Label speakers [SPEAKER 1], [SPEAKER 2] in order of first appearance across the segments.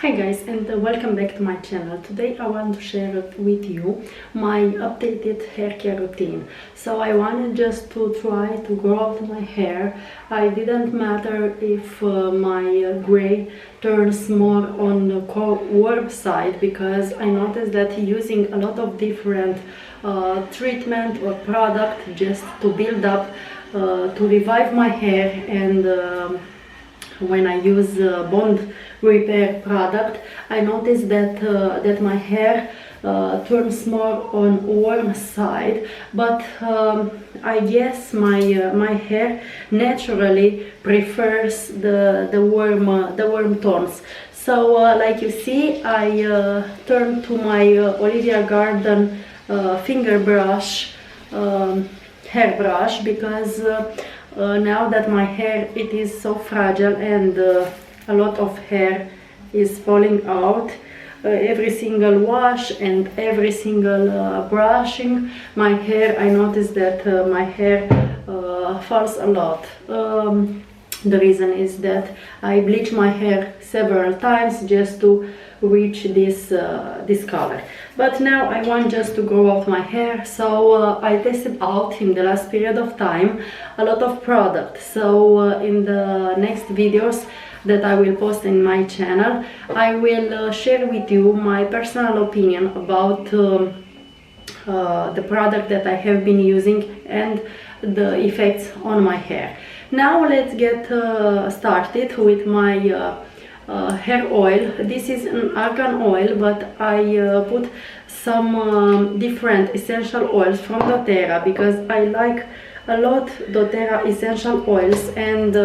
[SPEAKER 1] Hi guys, and welcome back to my channel. Today I want to share with you my updated hair care routine. So I wanted just to try to grow out my hair. I didn't matter if my gray turns more on the warm side, because I noticed that using a lot of different treatment or product just to build up, to revive my hair, and when I use bond repair product, I noticed that that my hair turns more on warm side, but I guess my hair naturally prefers the warm tones. So like you see, I turned to my Olivia Garden finger brush, hair brush, because now that my hair it is so fragile and a lot of hair is falling out, every single wash and every single brushing my hair, I noticed that my hair falls a lot. The reason is that I bleach my hair several times just to reach this color. But now I want just to grow out my hair, so I tested out in the last period of time a lot of products. So in the next videos that I will post in my channel, I will share with you my personal opinion about the product that I have been using and the effects on my hair. Now let's get started with my hair oil. This is an argan oil, but I put some different essential oils from doTERRA, because I like a lot doTERRA essential oils, and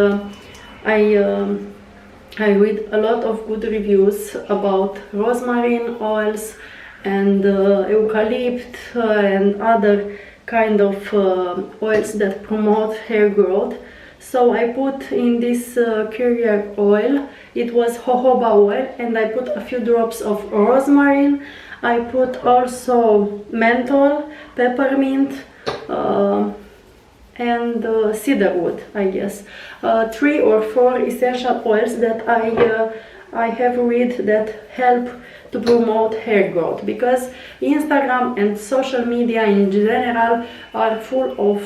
[SPEAKER 1] I read a lot of good reviews about rosemary oils and eucalypt and other kind of oils that promote hair growth. So I put in this carrier oil, it was jojoba oil, and I put a few drops of rosemary. I put also menthol, peppermint, and cedarwood, I guess. 3 or 4 essential oils that I have read that help to promote hair growth, because Instagram and social media in general are full of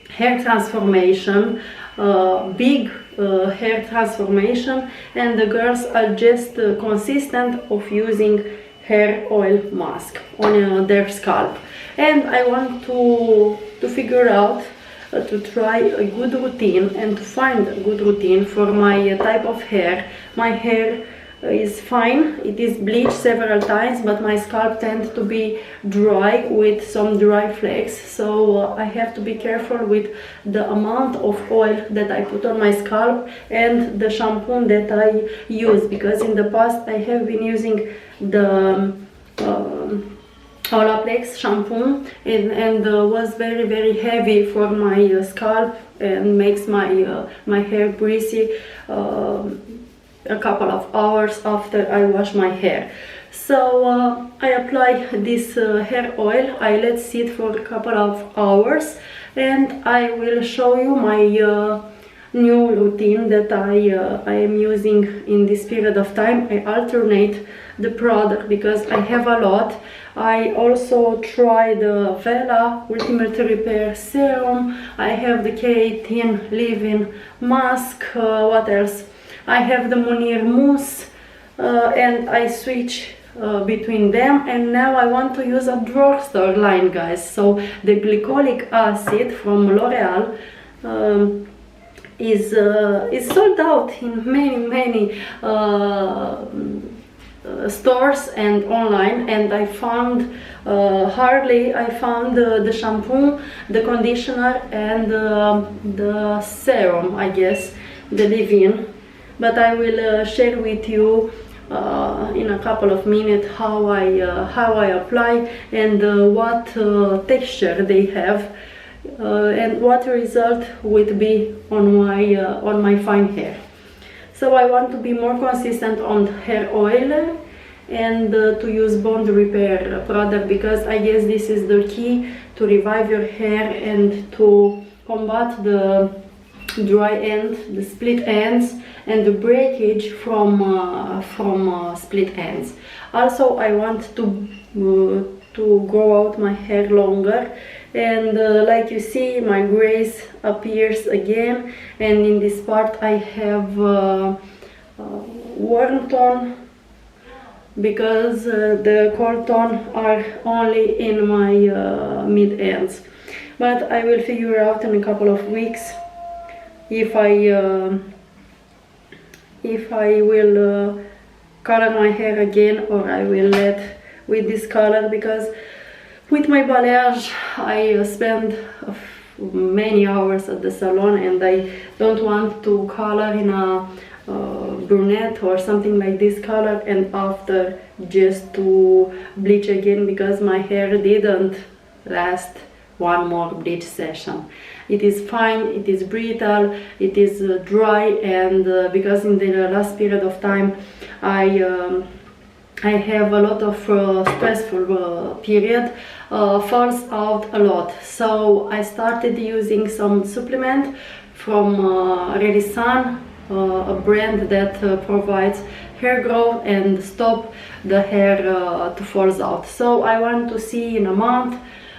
[SPEAKER 1] hair transformation, big hair transformation, and the girls are just consistent of using hair oil mask on their scalp. And I want to figure out, to try a good routine and to find a good routine for my type of hair. My hair is fine, it is bleached several times, but my scalp tends to be dry with some dry flakes, so I have to be careful with the amount of oil that I put on my scalp and the shampoo that I use, because in the past I have been using the Olaplex shampoo and was very heavy for my scalp and makes my hair greasy a couple of hours after I wash my hair. So I apply this hair oil, I let it sit for a couple of hours, and I will show you my new routine that I am using in this period of time. I alternate the product because I have a lot. I also try the Vela Ultimate Repair Serum, I have the K18 Leave-In Mask, what else? I have the Munir Mousse, and I switch between them, and now I want to use a drugstore line, guys. So the Glycolic Acid from Loreal is sold out in many stores and online, and I found hardly I found the shampoo, the conditioner, and the serum, I guess, the leave-in. But I will share with you in a couple of minutes how I apply and what texture they have and what result would be on my fine hair. So I want to be more consistent on hair oil and to use bond repair product, because I guess this is the key to revive your hair and to combat the dry end, the split ends, and the breakage from split ends. Also, I want to grow out my hair longer, and like you see, my grays appears again, and in this part I have warm tone, because the cold tone are only in my mid ends. But I will figure out in a couple of weeks if I will color my hair again, or I will let with this color, because with my balayage I spend many hours at the salon, and I don't want to color in a brunette or something like this color and after just to bleach again, because my hair didn't last one more bleach session. It is fine, it is brittle, it is dry, and because in the last period of time I have a lot of stressful period, falls out a lot. So I started using some supplement from Realisan, a brand that provides hair growth and stop the hair to fall out. So I want to see in a month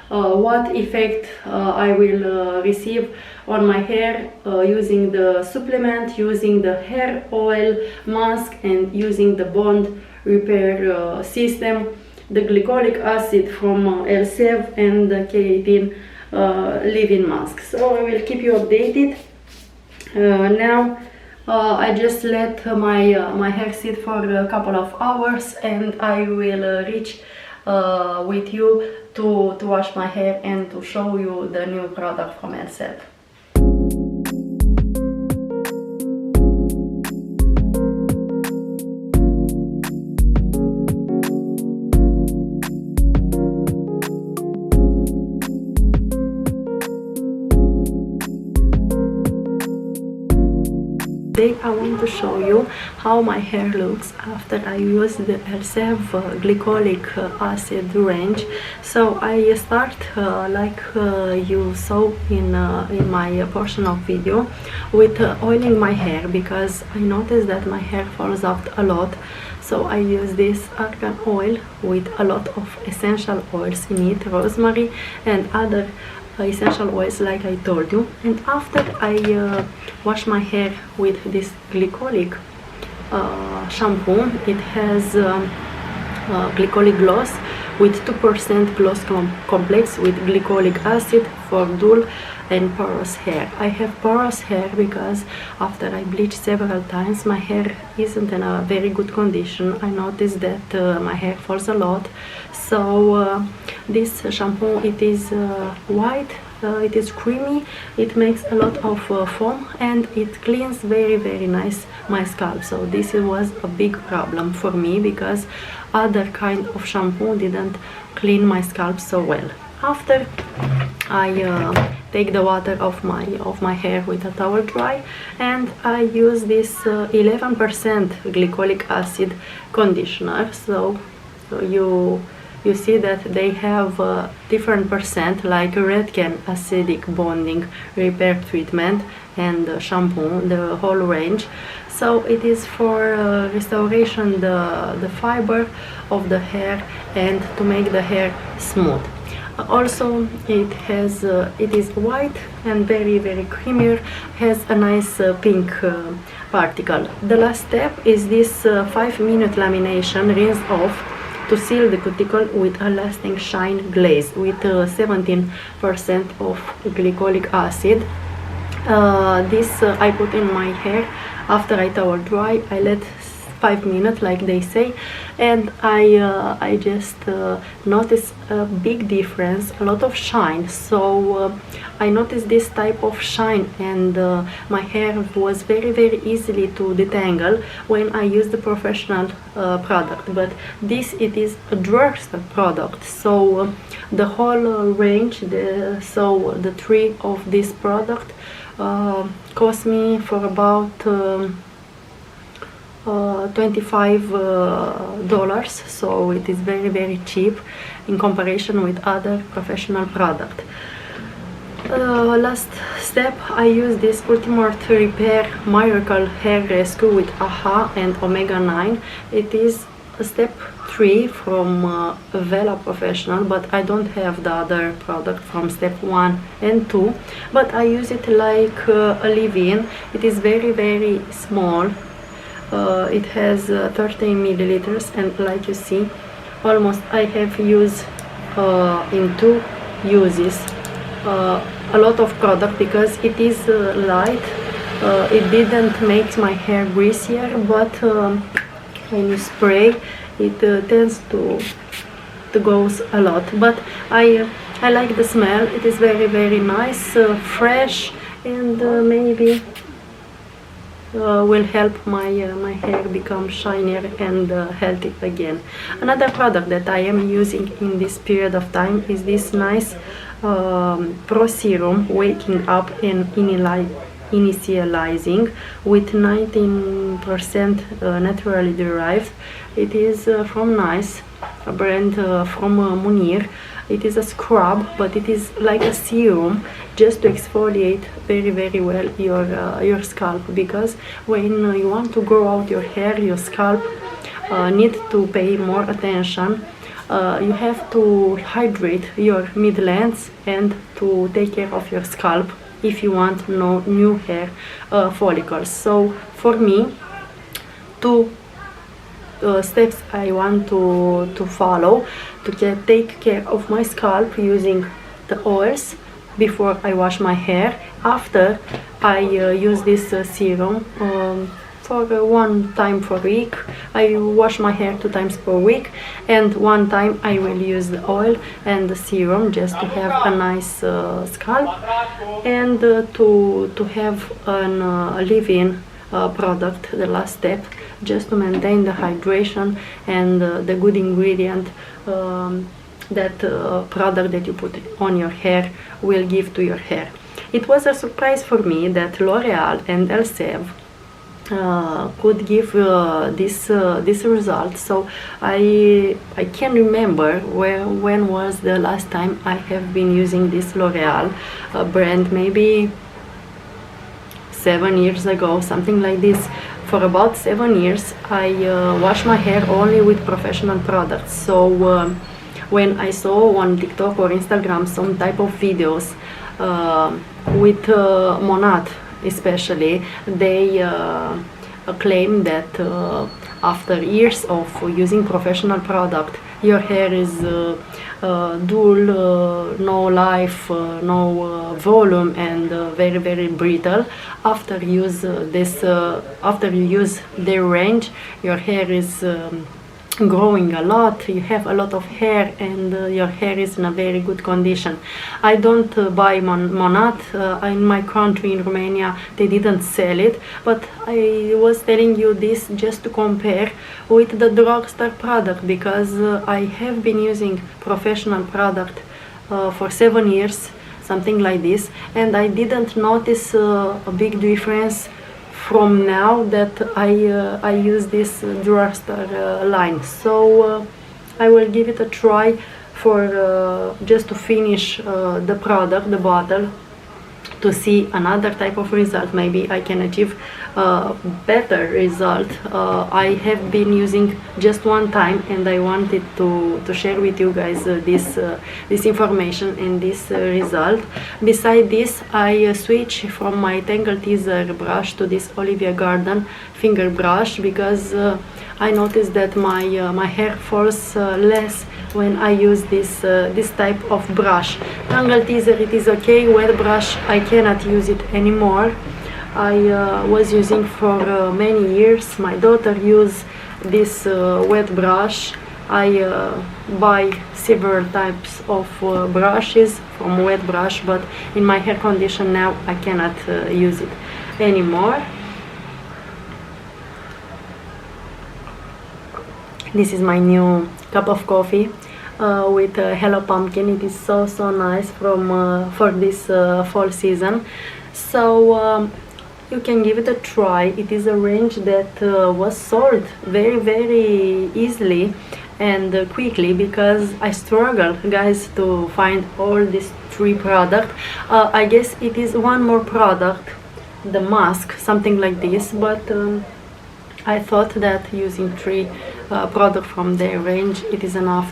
[SPEAKER 1] what effect I will receive on my hair using the supplement, using the hair oil mask, and using the bond repair system, the glycolic acid from Elsev, and the keratin leave-in mask. So I will keep you updated. Now I just let my hair sit for a couple of hours, and I will reach with you to wash my hair and to show you the new product from Elsev. Today I want to show you how my hair looks after I use the Elsev Glycolic Acid range. So I start like you saw in my portion of video with oiling my hair, because I noticed that my hair falls out a lot. So I use this argan oil with a lot of essential oils in it, rosemary and other essential oils like I told you. And after I wash my hair with this glycolic shampoo, it has glycolic gloss with 2% gloss complex with glycolic acid for dull and porous hair. I have porous hair because after I bleach several times my hair isn't in a very good condition. I noticed that my hair falls a lot. So this shampoo, it is white, it is creamy, it makes a lot of foam, and it cleans very nice my scalp. So this was a big problem for me, because other kind of shampoo didn't clean my scalp so well. After I take the water off my hair with a towel dry, and I use this 11% glycolic acid conditioner. So you see that they have different percent, like Redken acidic bonding repair treatment and shampoo, the whole range. So it is for restoration the fiber of the hair and to make the hair smooth. Also it is white and very creamy, has a nice pink particle. The last step is this 5-minute lamination rinse off to seal the cuticle with a lasting shine glaze with 17% of glycolic acid. This I put in my hair after I towel dry. I let 5 minutes like they say, and I just noticed a big difference, a lot of shine. So I noticed this type of shine, and my hair was very easily to detangle when I use the professional product. But this, it is a drugstore product, so the whole range, the three of this product cost me for about $25, so it is very cheap in comparison with other professional product. Last step, I use this Ultimate Repair Miracle Hair Rescue with AHA and Omega 9. It is step 3 from Vela Professional, but I don't have the other product from step 1 and 2, but I use it like a leave-in. It is very small. It has 13 milliliters, and like you see, almost I have used in 2 uses a lot of product, because it is light. It didn't make my hair greasier, but when you spray it tends to goes a lot. But I like the smell. It is very nice, fresh, and maybe will help my my hair become shinier and healthy again. Another product that I am using in this period of time is this nice Pro Serum Waking Up and Initializing with 19% naturally derived. It is from Nice, a brand from Munir. It is a scrub, but it is like a serum just to exfoliate very well your scalp, because when you want to grow out your hair, your scalp need to pay more attention. You have to hydrate your midlands and to take care of your scalp if you want no new hair follicles. So for me, 2 steps I want to follow to take care of my scalp using the oils before I wash my hair. After I use this serum for 1 time per week. I wash my hair 2 times per week, and 1 time I will use the oil and the serum just to have a nice scalp, and to have a leave-in product, the last step, just to maintain the hydration and the good ingredient that product that you put on your hair will give to your hair. It was a surprise for me that L'Oreal and Elsev could give this result. So I can remember when was the last time I have been using this L'Oreal brand, maybe 7 years ago, something like this. For about 7 years I wash my hair only with professional products. So when I saw on TikTok or Instagram some type of videos with Monat especially, they claim that after years of using professional product, your hair is dull, no life, no volume, and very brittle. After you use their range, your hair is growing a lot, you have a lot of hair, and your hair is in a very good condition. I don't buy Monat. In my country, in Romania, they didn't sell it, but I was telling you this just to compare with the drugstore product, because I have been using professional product for 7 years, something like this, and I didn't notice a big difference from now that I use this drugstore line. So I will give it a try for just to finish the product, the bottle, to see another type of result. Maybe I can achieve better result. I have been using just 1 time, and I wanted to share with you guys this information and this result. Beside this, I switch from my Tangle Teaser brush to this Olivia Garden finger brush, because I noticed that my hair falls less when I use this type of brush. Tangle Teaser, it is okay. Wet brush, I cannot use it anymore. I was using for many years. My daughter used this wet brush. I buy several types of brushes from wet brush, but in my hair condition now I cannot use it anymore. This is my new cup of coffee with Hello Pumpkin. It is so nice for this fall season. So you can give it a try. It is a range that was sold very easily and quickly, because I struggle, guys, to find all these 3 product. I guess it is one more product, the mask, something like this, but I thought that using 3 products from their range, it is enough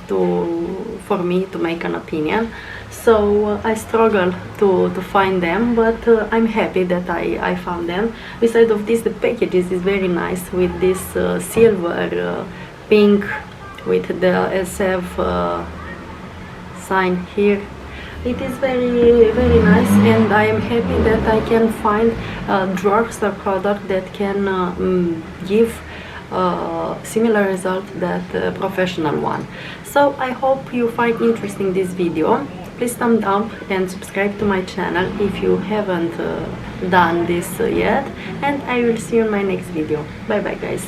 [SPEAKER 1] for me to make an opinion. So I struggle to find them, but I'm happy that I found them. Besides of this, the packages is very nice with this silver, pink with the SF sign here. It is very nice, and I am happy that I can find a drugstore product that can give similar result that professional one. So I hope you find interesting this video. Please thumb up and subscribe to my channel if you haven't done this yet, and I will see you in my next video. Bye bye guys.